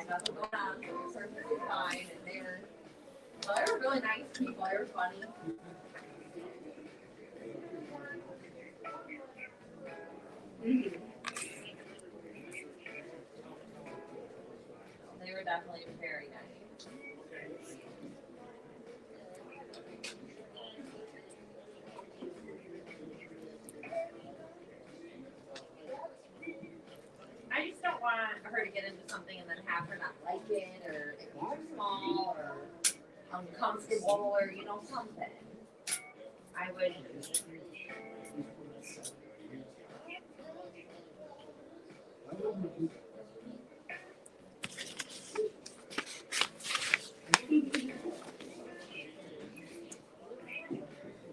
had nothing going on, so it was perfectly fine. And they were really nice people. They were funny. Mm-hmm. They were definitely very nice. I just don't want her to get into something and then have her not like it, or it's too small, or uncomfortable, or something. I would.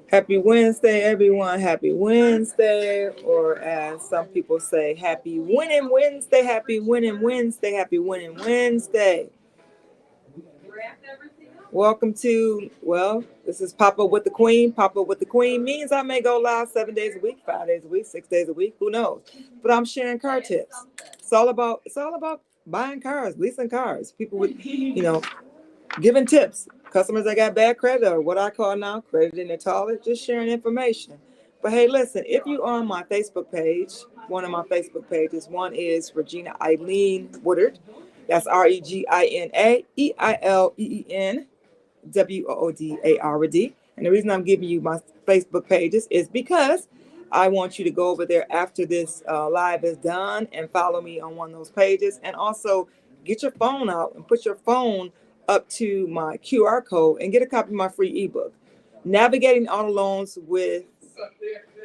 Happy Wednesday, everyone. Happy Wednesday, or as some people say, Happy Winning Wednesday, Happy Winning Wednesday, Happy Winning Wednesday. Welcome to, this is Pop Up with the Queen. Pop Up with the Queen means I may go live 7 days a week, 5 days a week, 6 days a week, who knows? But I'm sharing car tips. It's all about buying cars, leasing cars. People with, giving tips. Customers that got bad credit, or what I call now credit in the toilet, just sharing information. But hey, listen, if you're on my Facebook page, one of my Facebook pages, one is Regina Eileen Woodard. That's ReginaEileen Woodard. And the reason I'm giving you my Facebook pages is because I want you to go over there after this live is done and follow me on one of those pages. And also get your phone out and put your phone up to my QR code and get a copy of my free ebook, Navigating Auto Loans with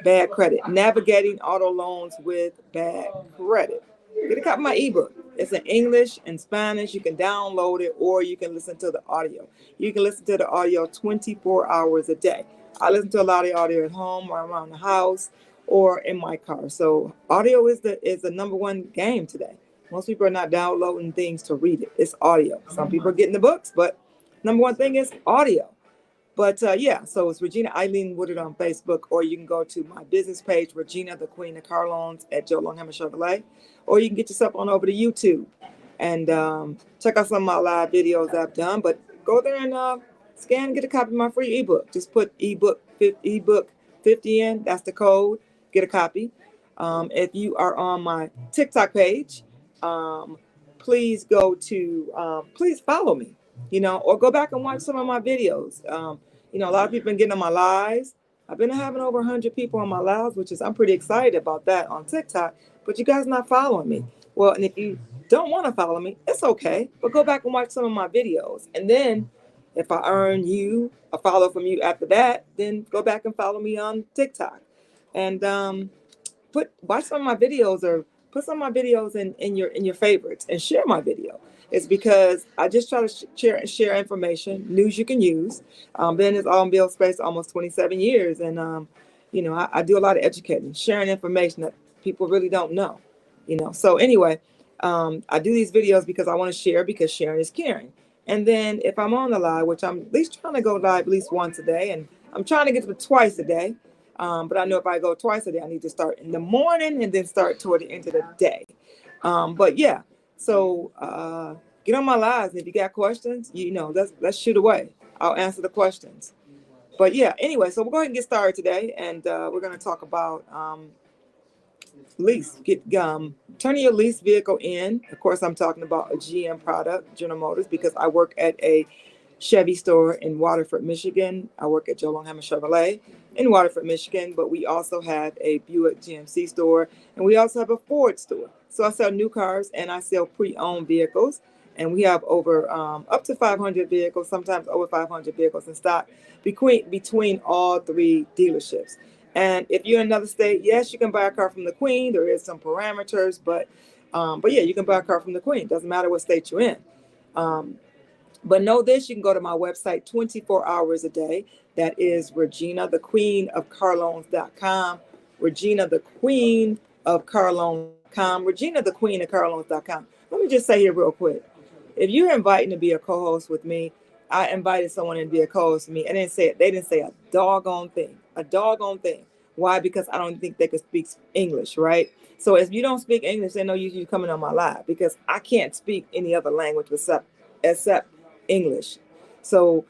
Bad Credit. Navigating Auto Loans with Bad Credit. Get a copy of my ebook. It's in English and Spanish. You can download it, or you can listen to the audio. You can listen to the audio 24 hours a day. I listen to a lot of audio at home or around the house or in my car. So audio is the number one game today. Most people are not downloading things to read it. It's audio. Some people are getting the books, but number one thing is audio. But so it's Regina Eileen Woodard on Facebook, or you can go to my business page, Regina, the Queen of Car Loans at Joe Longhammer Chevrolet, or you can get yourself on over to YouTube and check out some of my live videos I've done. But go there and scan and get a copy of my free ebook. Just put ebook 50 in. That's the code. Get a copy. If you are on my TikTok page, please please follow me, or go back and watch some of my videos. A lot of people been getting on my lives. I've been having over 100 people on my lives, which is, I'm pretty excited about that on TikTok, but you guys not following me. Well, and if you don't want to follow me, it's okay, but go back and watch some of my videos. And then if I earn you a follow from you after that, then go back and follow me on TikTok. And watch some of my videos, or put some of my videos in your favorites and share my video. It's because I just try to share information, news you can use. Been in this automobile space almost 27 years. And, I do a lot of educating, sharing information that people really don't know, So anyway, I do these videos because I want to share, because sharing is caring. And then if I'm on the live, which I'm at least trying to go live at least once a day, and I'm trying to get to twice a day. But I know if I go twice a day, I need to start in the morning and then start toward the end of the day. So get on my lives. And if you got questions, let's shoot away. I'll answer the questions. But anyway, so we'll go ahead and get started today. And we're going to talk about lease. Turning your lease vehicle in. Of course, I'm talking about a GM product, General Motors, because I work at a Chevy store in Waterford, Michigan. I work at Joe Longhammer Chevrolet in Waterford, Michigan, but we also have a Buick GMC store, and we also have a Ford store. So I sell new cars and I sell pre-owned vehicles, and we have over up to 500 vehicles, sometimes over 500 vehicles in stock between all three dealerships. And if you're in another state, yes, you can buy a car from the Queen. There is some parameters, but you can buy a car from the Queen. Doesn't matter what state you're in. But know this, you can go to my website 24 hours a day. That is Regina, the Queen of CarLoans.com. Regina, the Queen of CarLoans.com. Regina, the Queen of CarLoans.com. Let me just say here real quick. If you're inviting to be a co-host with me, I invited someone to be a co-host with me, and they didn't say a doggone thing. Why? Because I don't think they could speak English, right? So if you don't speak English, they know you coming on my live because I can't speak any other language except English. So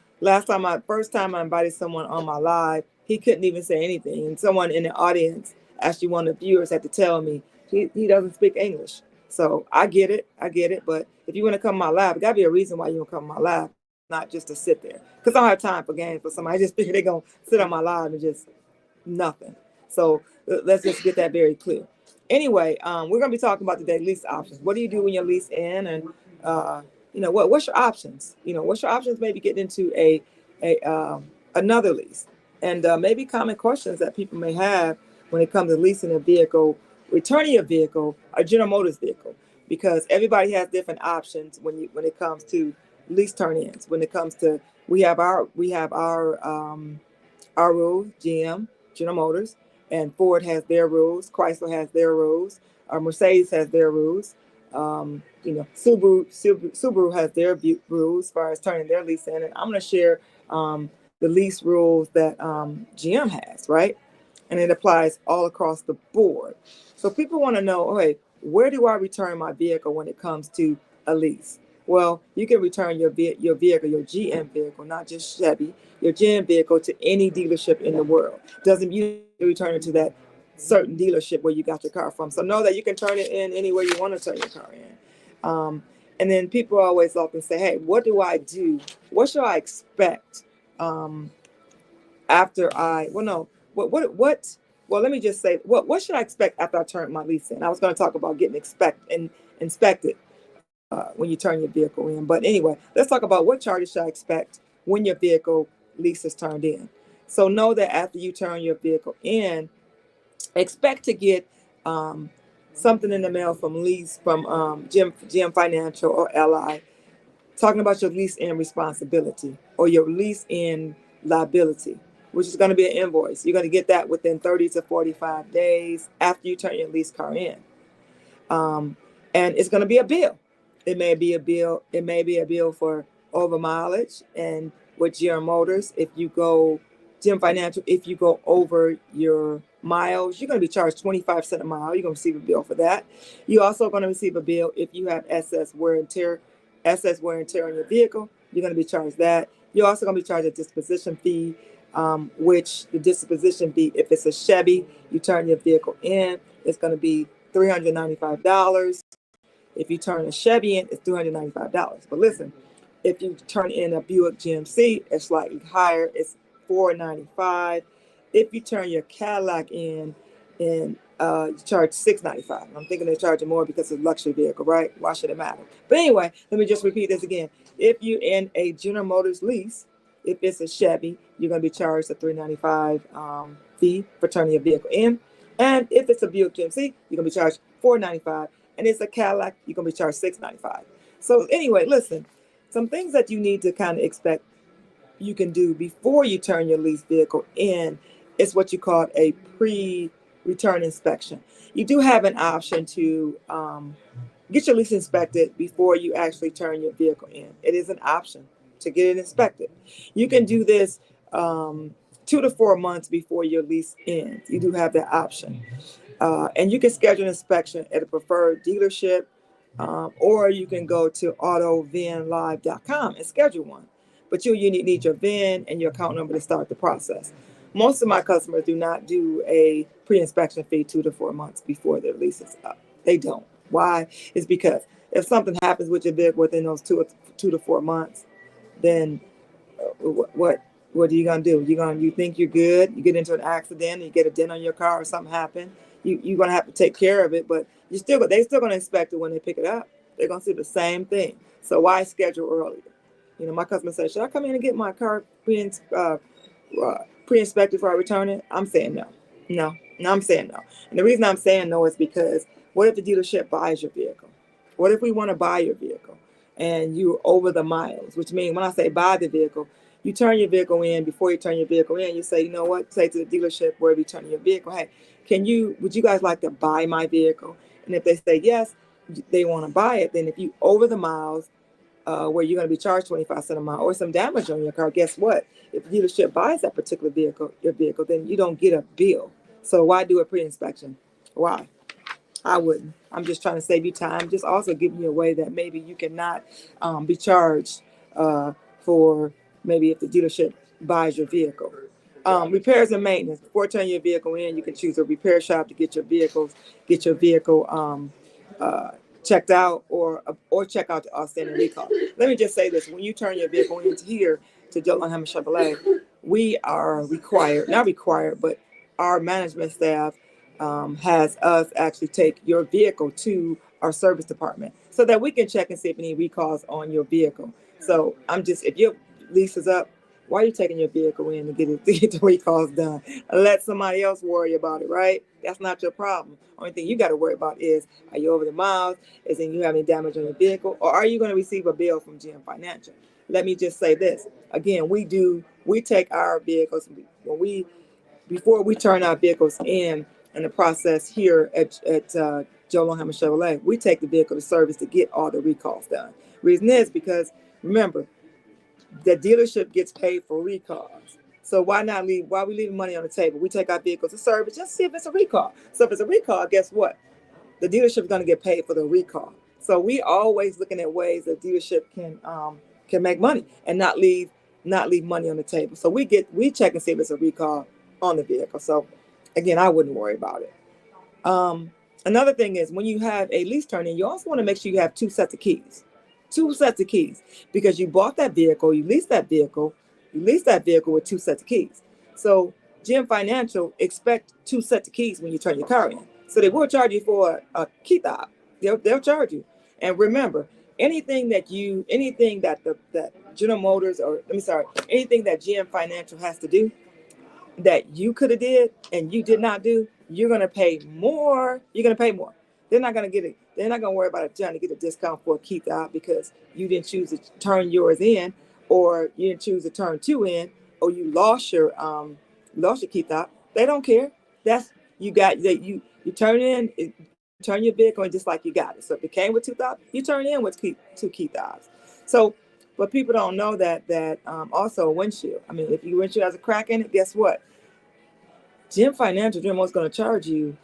first time I invited someone on my live, he couldn't even say anything. And someone in the audience, actually one of the viewers, had to tell me he doesn't speak English. So I get it. But if you want to come to my live, it got to be a reason why you want to come to my live, not just to sit there. Because I don't have time for games for somebody. I just figure they're going to sit on my live and just nothing. So let's just get that very clear. Anyway, we're going to be talking about today lease options. What do you do when you're leased in, and what's your options? What's your options? Maybe getting into another lease, and maybe common questions that people may have when it comes to leasing a vehicle, returning a vehicle, a General Motors vehicle, because everybody has different options when it comes to lease turn-ins. When it comes to we have our rules, GM, General Motors, and Ford has their rules. Chrysler has their rules. Mercedes has their rules. Subaru has their rules as far as turning their lease in. And I'm going to share the lease rules that GM has, right? And it applies all across the board. So people want to know, okay, where do I return my vehicle when it comes to a lease? Well, you can return your vehicle, your GM vehicle, not just Chevy, your GM vehicle, to any dealership in the world. Doesn't mean you return it to that certain dealership where you got your car from. So know that you can turn it in anywhere you want to turn your car in. And then people always often say, hey, what do I do? What should I expect after I, well, no, well, let me just say, what should I expect after I turn my lease in? I was going to talk about getting inspected when you turn your vehicle in. But anyway, let's talk about what charges should I expect when your vehicle lease is turned in. So know that after you turn your vehicle in, expect to get something in the mail from GM Financial or LI, talking about your lease in responsibility or your lease in liability, which is going to be an invoice. You're going to get that within 30 to 45 days after you turn your lease car in. And it's going to be a bill. It may be a bill for over mileage. And with GM Motors, if you go GM Financial, if you go over your miles, you're going to be charged 25 cents a mile. You're going to receive a bill for that. You're also going to receive a bill if you have excess wear and tear on your vehicle. You're going to be charged that. You're also going to be charged a disposition fee, which the disposition fee, if it's a Chevy, you turn your vehicle in, it's going to be $395. If you turn a Chevy in, it's $295. But listen, if you turn in a Buick GMC, it's slightly higher. It's $495. If you turn your Cadillac in, you charge $695. I'm thinking they're charging more because it's a luxury vehicle, right? Why should it matter? But anyway, let me just repeat this again. If you're in a General Motors lease, if it's a Chevy, you're going to be charged a $395 fee for turning your vehicle in. And if it's a Buick GMC, you're going to be charged $495. And it's a Cadillac, you're going to be charged $695. So anyway, listen, some things that you need to kind of expect you can do before you turn your lease vehicle in is what you call a pre-return inspection. You do have an option to get your lease inspected before you actually turn your vehicle in. It is an option to get it inspected. You can do this 2 to 4 months before your lease ends. You do have that option. And you can schedule an inspection at a preferred dealership, or you can go to autovinlive.com and schedule one. But you need your VIN and your account number to start the process. Most of my customers do not do a pre-inspection fee 2 to 4 months before their lease is up. They don't. Why? It's because if something happens with your vehicle within those 2 to 4 months, then what are you gonna do? You think you're good? You get into an accident, you get a dent on your car, or something happened. You're gonna have to take care of it, but they're still gonna inspect it when they pick it up. They're gonna see the same thing. So why schedule earlier? My customer says, should I come in and get my car pre-inspected before I return it? I'm saying no. No, I'm saying no. And the reason I'm saying no is because what if the dealership buys your vehicle? What if we want to buy your vehicle and you're over the miles? Which means when I say buy the vehicle, you turn your vehicle in. Before you turn your vehicle in, you say, you know what? Say to the dealership wherever you turn your vehicle, hey, would you guys like to buy my vehicle? And if they say yes, they want to buy it. Then if you over the miles, where you're going to be charged 25 cents a mile or some damage on your car, guess what? If the dealership buys that particular vehicle, your vehicle, then you don't get a bill. So why do a pre-inspection? Why? I wouldn't. I'm just trying to save you time. Just also giving you a way that maybe you cannot be charged for maybe if the dealership buys your vehicle. Repairs and maintenance. Before turning your vehicle in, you can choose a repair shop to get your vehicle uh, checked out or check out the outstanding recall. Let me just say this: when you turn your vehicle into here to Joe Long Hammer Chevrolet, we are required, not required, but our management staff has us actually take your vehicle to our service department so that we can check and see if any recalls on your vehicle. So if your lease is up, why are you taking your vehicle in to get the recalls done? Let somebody else worry about it, right? That's not your problem. Only thing you got to worry about is, are you over the miles? Is you have any damage on your vehicle? Or are you going to receive a bill from GM Financial? Let me just say this. Again, we take our vehicles, before we turn our vehicles in the process here at Joe Long Hammer Chevrolet, we take the vehicle to service to get all the recalls done. Reason is because, remember, the dealership gets paid for recalls. So why we leaving money on the table? We take our vehicles to service just to see if it's a recall. So if it's a recall, guess what? The dealership is going to get paid for the recall. So we always looking at ways that dealership can make money and not leave money on the table. So we check and see if it's a recall on the vehicle. So again, I wouldn't worry about it. Another thing is when you have a lease turn in, you also want to make sure you have two sets of keys, because you bought that vehicle, you leased that vehicle with two sets of keys. So GM Financial expect two sets of keys when you turn your car in. So they will charge you for a key fob. They'll charge you. And remember, anything that General Motors anything that GM Financial has to do that you could have did and you did not do, you're gonna pay more. They're not gonna worry about trying to get a discount for a key fob because you didn't choose to turn yours in, or you didn't choose to turn two in, or you lost your key fob. They don't care. That's you got that you turn turn your vehicle in just like you got it. So if it came with two fobs, you turn in with two key fobs. So, but people don't know that also a windshield. I mean, if your windshield has a crack in it, guess what? GM Financial, GMO's going to charge you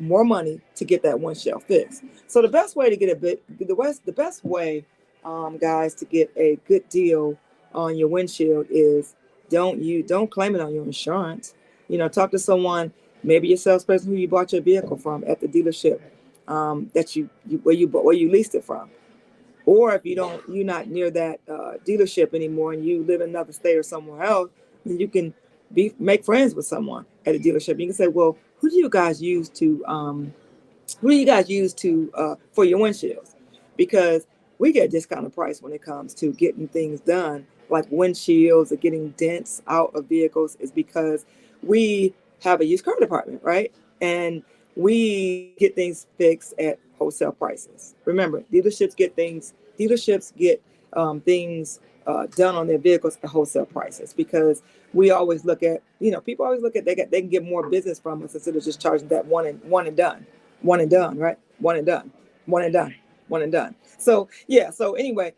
more money to get that windshield fixed. So the best way to get guys, to get a good deal on your windshield is don't claim it on your insurance. Talk to someone, maybe your salesperson who you bought your vehicle from at the dealership, where you leased it from. Or if you're not near that dealership anymore and you live in another state or somewhere else, then you can make friends with someone at a dealership. You can say, well, who do you guys use for your windshields? Because we get a discounted price when it comes to getting things done, like windshields or getting dents out of vehicles, is because we have a used car department, right? And we get things fixed at wholesale prices. Remember, dealerships get things done on their vehicles at wholesale prices, because we always look at, people always look at they can get more business from us instead of just charging that one and done, right? One and done. So yeah. So anyway,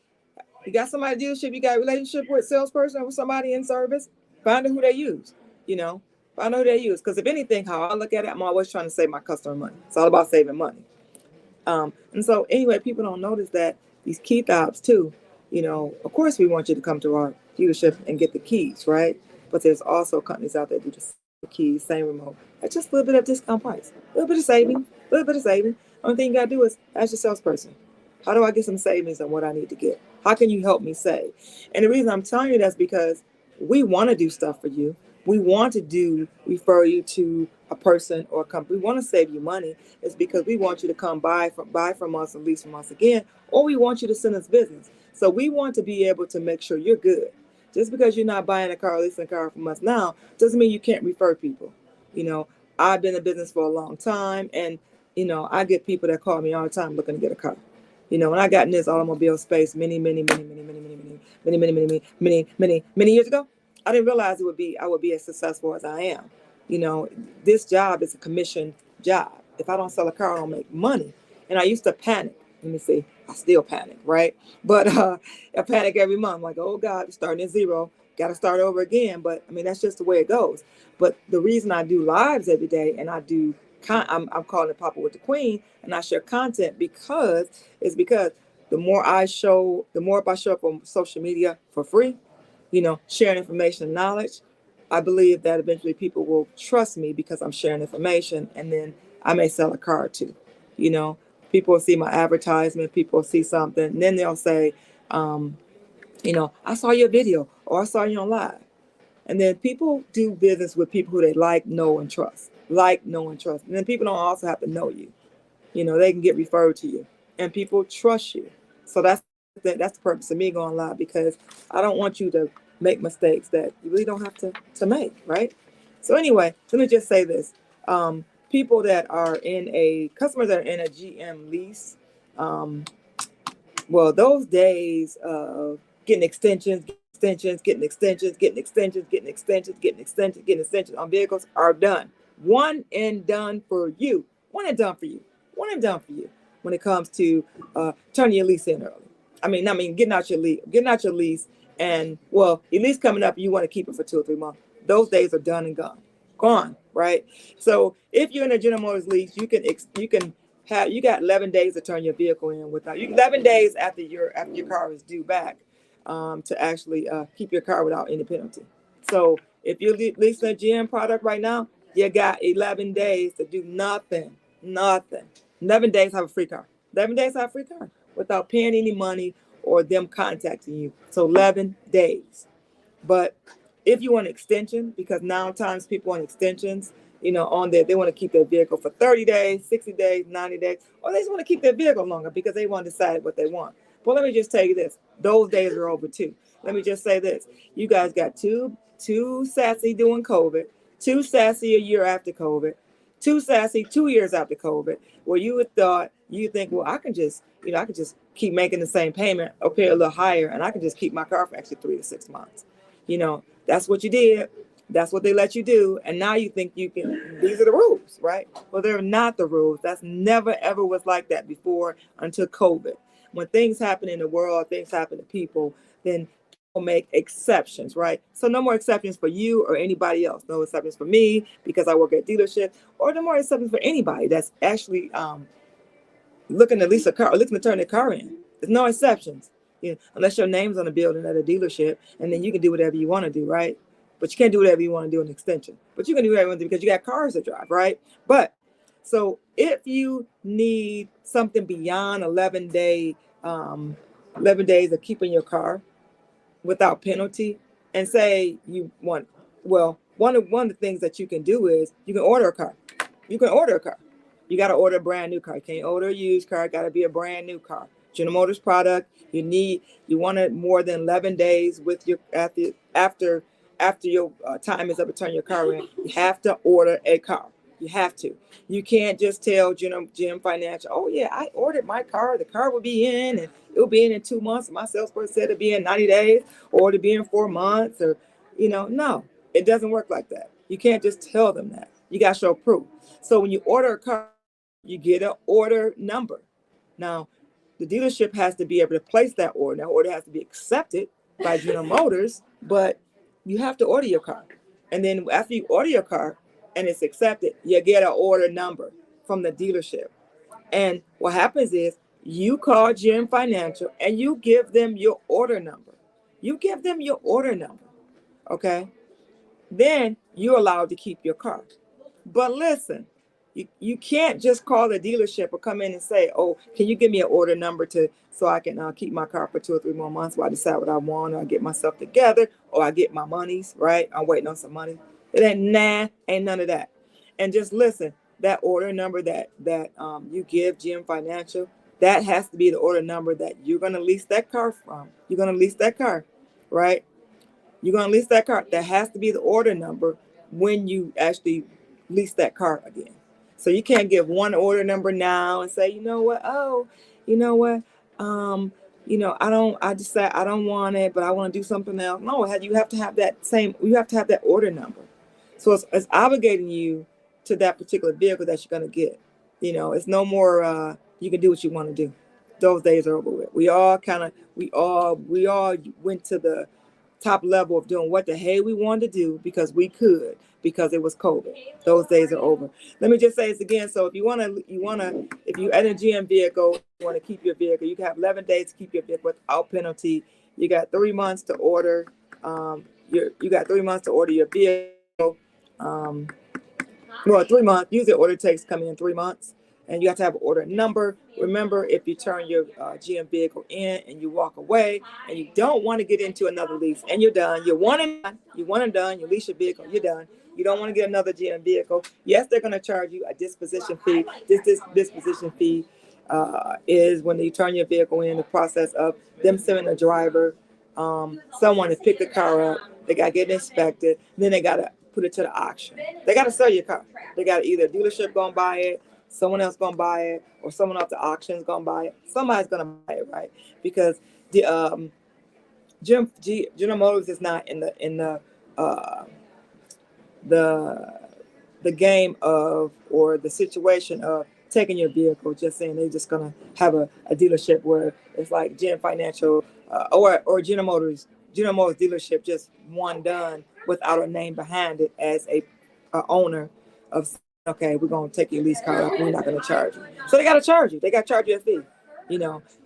you got somebody at dealership, you got a relationship with salesperson or with somebody in service, find out who they use. Find out who they use. Because if anything, how I look at it, I'm always trying to save my customer money. It's all about saving money. And so anyway, people don't notice that these key fobs too, of course we want you to come to our dealership and get the keys, right? But there's also companies out there that do the keys, same remote, at just a little bit of discount price, a little bit of saving. Only thing you gotta do is ask your salesperson, how do I get some savings on what I need to get? How can you help me save? And the reason I'm telling you that's because we want to do stuff for you. We want to refer you to a person or a company. We want to save you money. It's because we want you to come buy from us and lease from us again, or we want you to send us business. So we want to be able to make sure you're good. Just because you're not buying a car or leasing a car from us now doesn't mean you can't refer people. I've been in business for a long time, and I get people that call me all the time looking to get a car. When I got in this automobile space many years ago, I didn't realize I would be as successful as I am. This job is a commission job. If I don't sell a car, I don't make money. And I used to panic. Let me see. I still panic, right? But I panic every month, like, oh God, starting at zero. got to start over again. But I mean, that's just the way it goes. But the reason I do lives every day and I do, I'm calling it Papa with the Queen, and I share content because the more the more if I show up on social media for free, sharing information and knowledge, I believe that eventually people will trust me because I'm sharing information, and then I may sell a car too. You know, people will see my advertisement, people will see something, and then they'll say, um, I saw your video or I saw you on live. And then people do business with people who they like, know, and trust. Like, know, and trust. And then people don't also have to know you. They can get referred to you, and people trust you. So that's the purpose of me going live, because I don't want you to make mistakes that you really don't have to make, right? So anyway, let me just say this: people that are customers that are in a GM lease, well, those days of getting extensions, getting extensions, getting extensions on vehicles are done. One and done for you. One and done for you. One and done for you when it comes to turning your lease in early. Getting out your lease, and well, your lease coming up, you want to keep it for 2 or 3 months. Those days are done and gone, right? So if you're in a General Motors lease, you got 11 days to turn your vehicle in 11 days after your car is due back, to actually keep your car without any penalty. So if you're leasing a GM product right now, you got 11 days to do nothing. 11 days have a free car. 11 days have a free car without paying any money or them contacting you. So 11 days. But if you want an extension, because now times people want extensions, on there, they want to keep their vehicle for 30 days, 60 days, 90 days, or they just want to keep their vehicle longer because they want to decide what they want. Well, let me just tell you this. Those days are over too. Let me just say this. You guys got too sassy doing COVID, too sassy a year after COVID, too sassy 2 years after COVID, where you think, well, I can just keep making the same payment or pay a little higher, and I can just keep my car for actually 3 to 6 months. That's what you did. That's what they let you do. And now you think these are the rules, right? Well, they're not the rules. That's never, ever was like that before until COVID. When things happen in the world, things happen to people, then people make exceptions, right? So no more exceptions for you or anybody else. No exceptions for me because I work at a dealership, or no more exceptions for anybody that's actually looking to lease a car or looking to turn their car in. There's no exceptions. Unless your name's on the building at a dealership, and then you can do whatever you want to do, right? But you can't do whatever you want to do in extension. But you can do whatever you want to do because you got cars to drive, right? But so if you need something beyond 11 days of keeping your car without penalty, and say you want, well, one of the things that you can do is you can order a car. You can order a car. You got to order a brand new car. You can't order a used car. It got to be a brand new car. General Motors product. You want it more than 11 days with your after your time is up to turn your car in. You have to order a car. You have to. You can't just tell GM Financial, oh yeah, I ordered my car. The car will be in, and it will be in 2 months. My salesperson said it'll be in 90 days, or it'll be in 4 months, or no, it doesn't work like that. You can't just tell them that. You got to show proof. So when you order a car, you get an order number. Now, the dealership has to be able to place that order. That order has to be accepted by General Motors, but you have to order your car. And then after you order your car and it's accepted, you get an order number from the dealership. And what happens is you call GM Financial and you give them your order number. You give them your order number, okay? Then you're allowed to keep your car. But listen, you can't just call the dealership or come in and say, oh, can you give me an order number so I can keep my car for 2 or 3 more months while I decide what I want, or I get myself together, or I get my monies, right? I'm waiting on some money. It ain't none of that. And just listen, that order number that you give GM Financial, that has to be the order number that you're going to lease that car from. You're going to lease that car, right? You're going to lease that car. That has to be the order number when you actually lease that car again. So you can't give one order number now and say, I decide I don't want it, but I want to do something else. No, you have to have that order number. So it's obligating you to that particular vehicle that you're going to get. It's no more, you can do what you want to do. Those days are over with. We all went to the top level of doing what the hell we wanted to do because we could, because it was COVID. Those days are over. Let me just say this again. So if if you add a GM vehicle, you want to keep your vehicle, you can have 11 days to keep your vehicle without penalty. You got 3 months to order. You got 3 months to order your vehicle. Well, 3 months. Usually order takes come in 3 months, and you have to have an order number. Remember, if you turn your GM vehicle in and you walk away, and you don't want to get into another lease, and you're done, you're one and done, you lease your vehicle, you're done. You don't want to get another GM vehicle. Yes, they're going to charge you a disposition fee. This disposition fee is when you turn your vehicle in, the process of them sending a driver, someone to pick the car up. They got to get it inspected. Then they got to put it to the auction. They got to sell your car. They got to either a dealership going to buy it, someone else going to buy it, or someone off the auction is going to buy it. Somebody's going to buy it, right? Because the General Motors is not in the game of, or the situation of taking your vehicle, just saying they're just gonna have a dealership where it's like Gen Financial or General Motors dealership, just one done without a name behind it as a owner of, okay, we're gonna take your lease car up, we're not gonna charge you. So they gotta charge you. They gotta charge you a fee,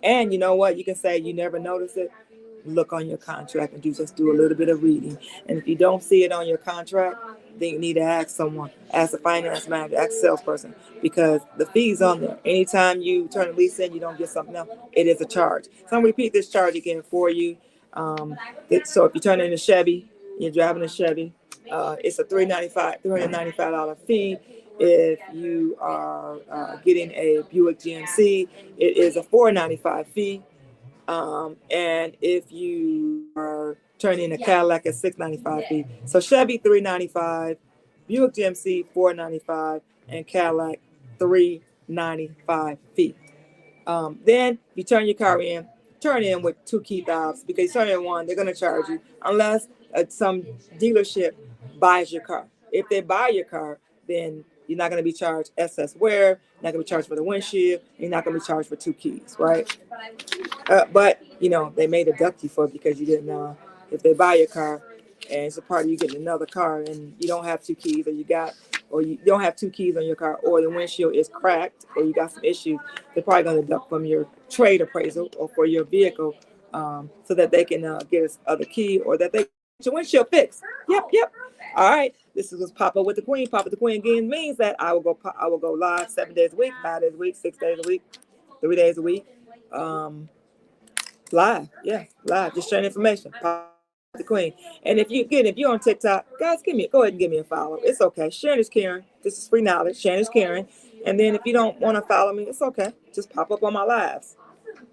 And you know what? You can say you never noticed it. Look on your contract and just do a little bit of reading. And if you don't see it on your contract, then you need to ask someone, ask a finance manager, ask a salesperson, because the fee's on there. Anytime you turn a lease in, you don't get something else, it is a charge. So I'm gonna repeat this charge again for you. So if you turn in a Chevy, you're driving a Chevy, it's a $395 fee. If you are getting a Buick GMC, it is a $495 fee. And if you are turning a Cadillac at $695 fee. So Chevy $395, Buick GMC $495, and Cadillac $395 fee. Then you turn your car in, turn in with 2 key fobs, because you turn in one, they're gonna charge you unless some dealership buys your car. If they buy your car, then you're not going to be charged excess wear, you're not going to be charged for the windshield, you're not going to be charged for 2 keys, right? But, they may deduct you for it because you didn't, if they buy your car and it's a part of you getting another car and you don't have 2 keys, or you don't have 2 keys on your car, or the windshield is cracked, or you got some issues, they're probably going to deduct from your trade appraisal or for your vehicle, so that they can get us other key, or that they get your windshield fixed. Yep. All right. This is Papa with the Queen. Papa with the Queen again means that I will go live 7 days a week, 5 days a week, 6 days a week, 3 days a week. Live. Just sharing information. Papa with the Queen. And if you're on TikTok, guys, go ahead and give me a follow. It's okay. Sharing is caring. This is free knowledge. Sharing is caring. And then if you don't want to follow me, it's okay. Just pop up on my lives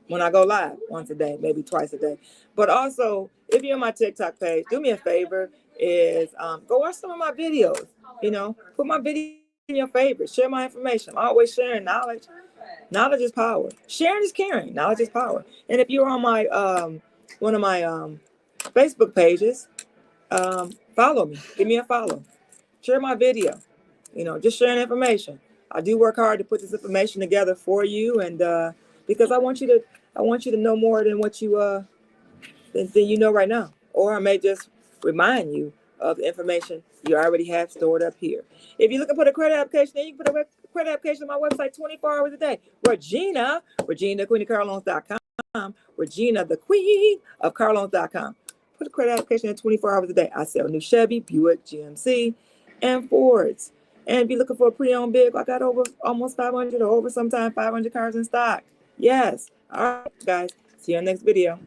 when I go live once a day, maybe twice a day. But also, if you're on my TikTok page, do me a favor, is go watch some of my videos. Put my video in your favorites. Share my information. I'm always sharing knowledge. Knowledge is power. Sharing is caring. Knowledge is power. And if you're on my one of my Facebook pages, follow me. Give me a follow. Share my video. Just sharing information. I do work hard to put this information together for you, and because I want you to know more than what than you know right now. Or I may just remind you of the information you already have stored up here. If you're looking for the credit application, then you can put a credit application on my website 24 hours a day. Regina, the Queen of CarLoans.com. Regina, the Queen of CarLoans.com. Put a credit application in 24 hours a day. I sell new Chevy, Buick, GMC, and Fords. And if you're looking for a pre-owned vehicle, I got almost 500 or over sometimes 500 cars in stock. Yes. All right, guys. See you on the next video.